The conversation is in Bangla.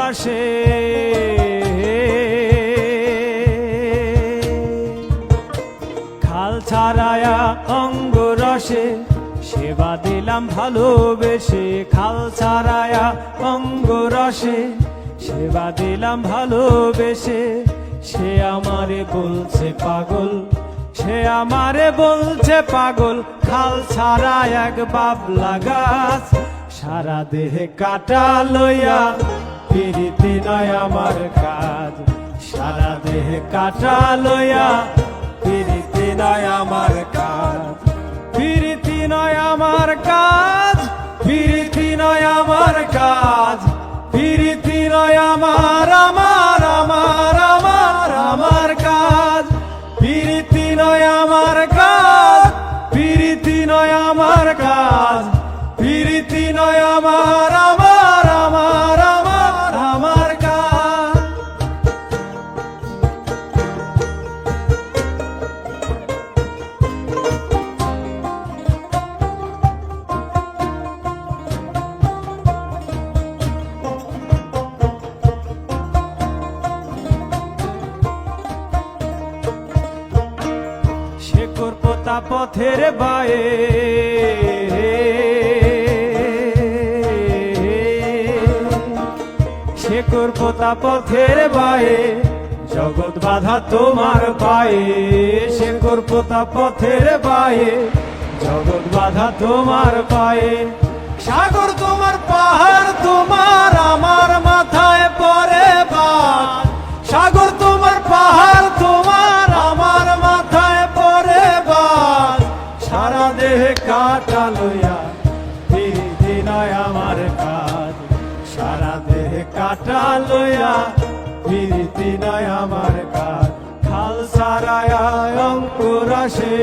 আসে। খাল ছাড়ায়া অঙ্গ রসে সেবা দিলাম ভালোবেসে। খাল ছাড়ায়া অঙ্গ রসে সেবা দিলাম ভালোবেসে। সে আমারে বলছে পাগল, সে আমারে বলছে পাগল। খাল ছাড়া এক বাবলা গাছ, সারা দেহে কাটা লইয়া পিরিতি নয় আমার কাজ। সারা দেহে কাটা লইয়া পিরিতি নয় আমার কাজ। পিরিতি নয় আমার কাজ, পিরিতি নয় আমার কাজ। পিরিতি নয় আমার আমার আমার আমার আমার কাজ। পিরিতি নয় আমার কাজ, পিরিতি নয় আমার কাজ। পিরিতি নয় আমার আমার আমার আমার আমার কাজ। শেকড় পোতা পথের বায়ে, শেকড় পোতা পথের বায়ে, জগৎ বাধা তোমার পায়ে। শেকড় পোতা পথের বায়ে, জগৎ বাধা তোমার পায়ে। সাগর তোমার পাহাড় তোমার আমার মাথায় পড়ে বাদ। সাগর তোমার পাহাড় তোমার আমার মাথায় পড়ে বাদ। সারা দেহে কাটা লইয়া পিরিতি নয় আমার কাজ। সারা দেহে কাটা লইয়া পিরিতি নয় আমার কাজ। খাল ছাড়ায়া অঙ্কুর আসে।